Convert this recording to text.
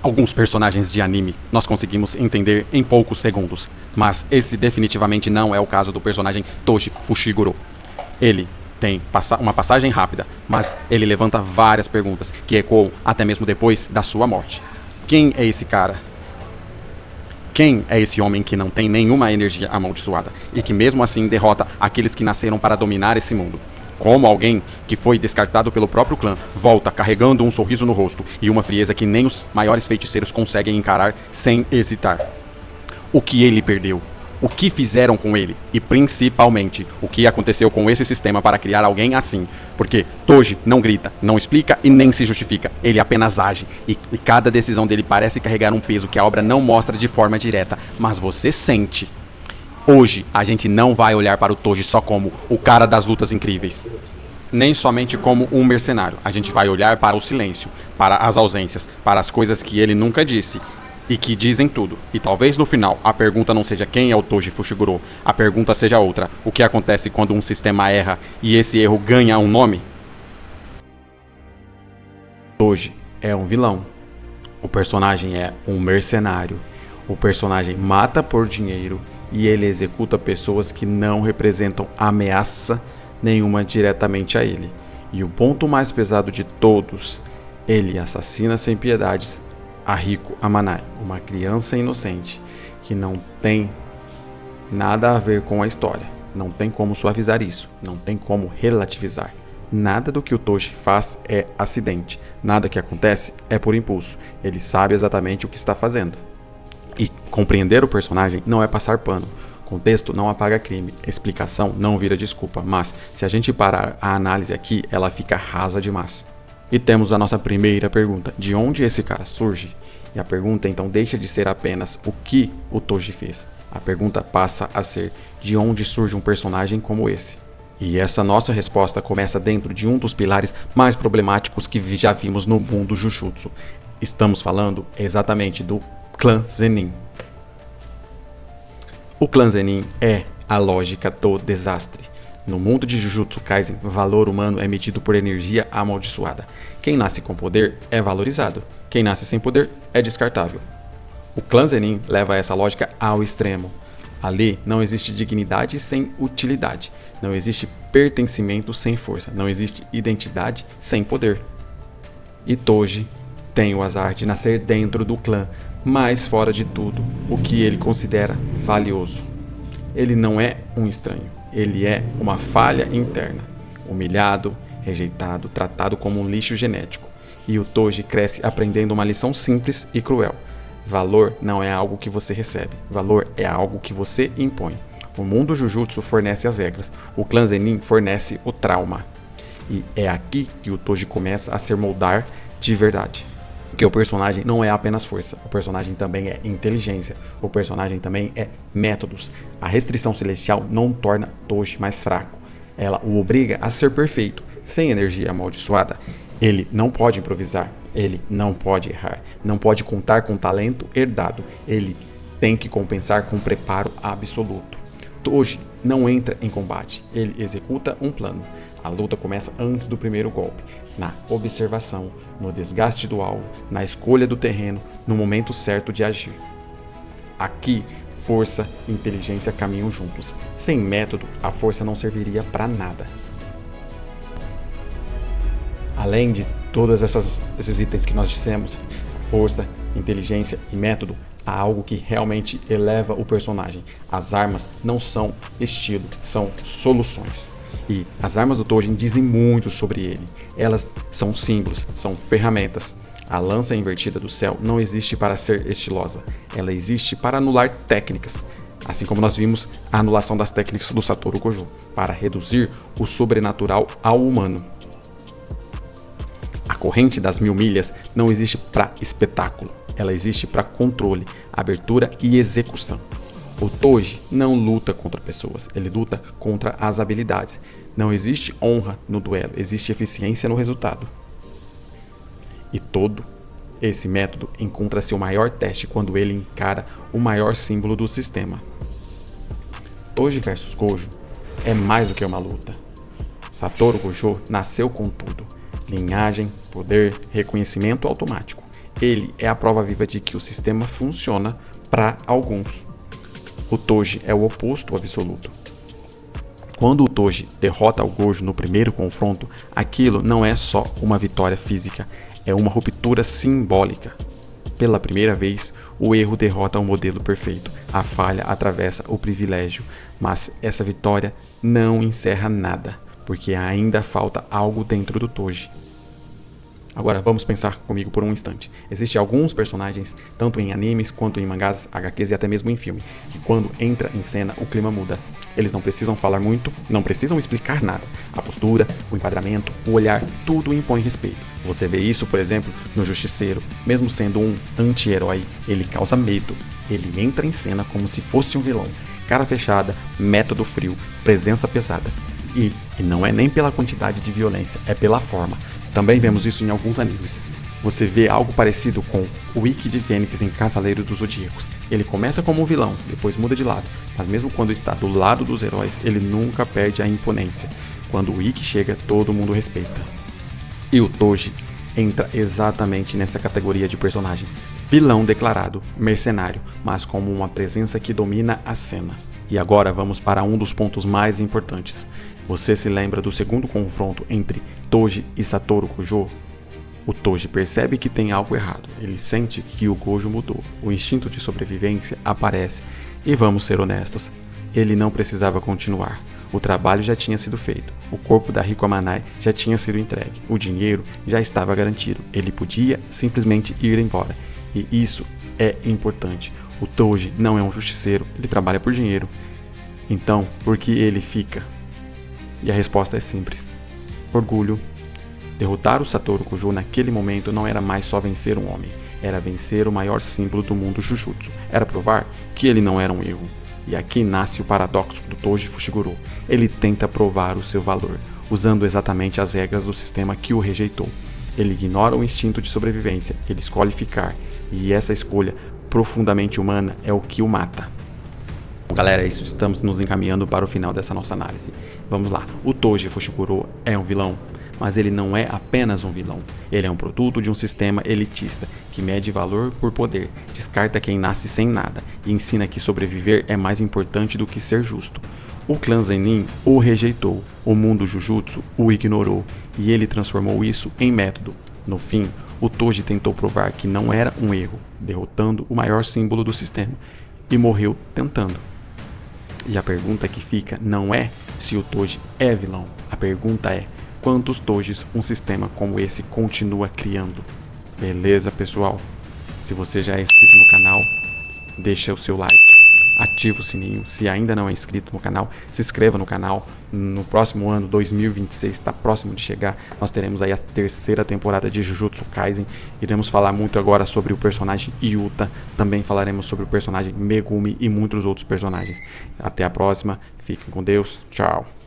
Alguns personagens de anime nós conseguimos entender em poucos segundos, mas esse definitivamente não é o caso do personagem Toji Fushiguro. Ele tem uma passagem rápida, mas ele levanta várias perguntas que ecoam até mesmo depois da sua morte. Quem é esse cara? Quem é esse homem que não tem nenhuma energia amaldiçoada e que mesmo assim derrota aqueles que nasceram para dominar esse mundo? Como alguém que foi descartado pelo próprio clã volta carregando um sorriso no rosto e uma frieza que nem os maiores feiticeiros conseguem encarar sem hesitar? O que ele perdeu? O que fizeram com ele? E principalmente, o que aconteceu com esse sistema para criar alguém assim? Porque Toji não grita, não explica e nem se justifica. Ele apenas age. E cada decisão dele parece carregar um peso que a obra não mostra de forma direta, mas você sente. Hoje, a gente não vai olhar para o Toji só como o cara das lutas incríveis. Nem somente como um mercenário. A gente vai olhar para o silêncio, para as ausências, para as coisas que ele nunca disse e que dizem tudo. E talvez no final a pergunta não seja quem é o Toji Fushiguro, a pergunta seja outra: o que acontece quando um sistema erra e esse erro ganha um nome? Toji é um vilão. O personagem é um mercenário. O personagem mata por dinheiro e ele executa pessoas que não representam ameaça nenhuma diretamente a ele. E o ponto mais pesado de todos, ele assassina sem piedades a Riko Amanai, uma criança inocente que não tem nada a ver com a história. Não tem como suavizar isso, não tem como relativizar. Nada do que o Toji faz é acidente, nada que acontece é por impulso. Ele sabe exatamente o que está fazendo. E compreender o personagem não é passar pano. Contexto não apaga crime, explicação não vira desculpa, mas se a gente parar a análise aqui, ela fica rasa demais. E temos a nossa primeira pergunta: de onde esse cara surge? E a pergunta então deixa de ser apenas o que o Toji fez. A pergunta passa a ser: de onde surge um personagem como esse? E essa nossa resposta começa dentro de um dos pilares mais problemáticos que já vimos no mundo Jujutsu. Estamos falando exatamente do clã Zenin. O clã Zenin é a lógica do desastre. No mundo de Jujutsu Kaisen, valor humano é medido por energia amaldiçoada. Quem nasce com poder é valorizado. Quem nasce sem poder é descartável. O clã Zenin leva essa lógica ao extremo. Ali não existe dignidade sem utilidade. Não existe pertencimento sem força. Não existe identidade sem poder. E Toji tem o azar de nascer dentro do clã, mas fora de tudo, o que ele considera valioso. Ele não é um estranho, ele é uma falha interna, humilhado, rejeitado, tratado como um lixo genético. E o Toji cresce aprendendo uma lição simples e cruel: valor não é algo que você recebe, valor é algo que você impõe. O mundo Jujutsu fornece as regras, o clã Zenin fornece o trauma. E é aqui que o Toji começa a se moldar de verdade. Porque o personagem não é apenas força, o personagem também é inteligência, o personagem também é métodos. A restrição celestial não torna Toji mais fraco, ela o obriga a ser perfeito. Sem energia amaldiçoada, ele não pode improvisar, ele não pode errar, não pode contar com talento herdado, ele tem que compensar com preparo absoluto. Toji não entra em combate, ele executa um plano. A luta começa antes do primeiro golpe, na observação, no desgaste do alvo, na escolha do terreno, no momento certo de agir. Aqui, força e inteligência caminham juntos. Sem método, a força não serviria para nada. Além de todos esses itens que nós dissemos, força, inteligência e método, há algo que realmente eleva o personagem. As armas não são estilo, são soluções. E as armas do Toji dizem muito sobre ele. Elas são símbolos, são ferramentas. A lança invertida do céu não existe para ser estilosa. Ela existe para anular técnicas. Assim como nós vimos a anulação das técnicas do Satoru Gojo, para reduzir o sobrenatural ao humano. A corrente das 1000 milhas não existe para espetáculo. Ela existe para controle, abertura e execução. O Toji não luta contra pessoas, ele luta contra as habilidades. Não existe honra no duelo, existe eficiência no resultado. E todo esse método encontra seu maior teste quando ele encara o maior símbolo do sistema. Toji vs Gojo é mais do que uma luta. Satoru Gojo nasceu com tudo: linhagem, poder, reconhecimento automático. Ele é a prova viva de que o sistema funciona para alguns. O Toji é o oposto absoluto. Quando o Toji derrota o Gojo no primeiro confronto, aquilo não é só uma vitória física, é uma ruptura simbólica. Pela primeira vez, o erro derrota o modelo perfeito, a falha atravessa o privilégio, mas essa vitória não encerra nada, porque ainda falta algo dentro do Toji. Agora vamos pensar comigo por um instante. Existem alguns personagens, tanto em animes quanto em mangás, HQs e até mesmo em filme, que quando entra em cena o clima muda. Eles não precisam falar muito, não precisam explicar nada. A postura, o enquadramento, o olhar, tudo impõe respeito. Você vê isso, por exemplo, no Justiceiro. Mesmo sendo um anti-herói, ele causa medo. Ele entra em cena como se fosse um vilão. Cara fechada, método frio, presença pesada. E não é nem pela quantidade de violência, é pela forma. Também vemos isso em alguns animes. Você vê algo parecido com o Ikki de Fênix em Cavaleiro dos Zodíacos. Ele começa como um vilão, depois muda de lado, mas mesmo quando está do lado dos heróis, ele nunca perde a imponência. Quando o Ikki chega, todo mundo respeita. E o Toji entra exatamente nessa categoria de personagem. Vilão declarado, mercenário, mas como uma presença que domina a cena. E agora vamos para um dos pontos mais importantes. Você se lembra do segundo confronto entre Toji e Satoru Gojo? O Toji percebe que tem algo errado, ele sente que o Gojo mudou, o instinto de sobrevivência aparece e vamos ser honestos, ele não precisava continuar, o trabalho já tinha sido feito, o corpo da Rico Amanai já tinha sido entregue, o dinheiro já estava garantido, ele podia simplesmente ir embora e isso é importante, o Toji não é um justiceiro, ele trabalha por dinheiro, então por que ele fica? E a resposta é simples, orgulho. Derrotar o Satoru Gojo naquele momento não era mais só vencer um homem, era vencer o maior símbolo do mundo Jujutsu, era provar que ele não era um erro. E aqui nasce o paradoxo do Toji Fushiguro, ele tenta provar o seu valor, usando exatamente as regras do sistema que o rejeitou. Ele ignora o instinto de sobrevivência, ele escolhe ficar, e essa escolha profundamente humana é o que o mata. Galera, é isso, estamos nos encaminhando para o final dessa nossa análise. Vamos lá, o Toji Fushiguro é um vilão, mas ele não é apenas um vilão. Ele é um produto de um sistema elitista, que mede valor por poder, descarta quem nasce sem nada, e ensina que sobreviver é mais importante do que ser justo. O clã Zenin o rejeitou, o mundo Jujutsu o ignorou, e ele transformou isso em método. No fim, o Toji tentou provar que não era um erro, derrotando o maior símbolo do sistema, e morreu tentando. E a pergunta que fica não é se o Toji é vilão, a pergunta é quantos Tojis um sistema como esse continua criando. Beleza, pessoal? Se você já é inscrito no canal, deixa o seu like, ativa o sininho. Se ainda não é inscrito no canal, se inscreva no canal. No próximo ano, 2026, está próximo de chegar, nós teremos aí a terceira temporada de Jujutsu Kaisen. Iremos falar muito agora sobre o personagem Yuta, também falaremos sobre o personagem Megumi e muitos outros personagens. Até a próxima, fiquem com Deus, tchau!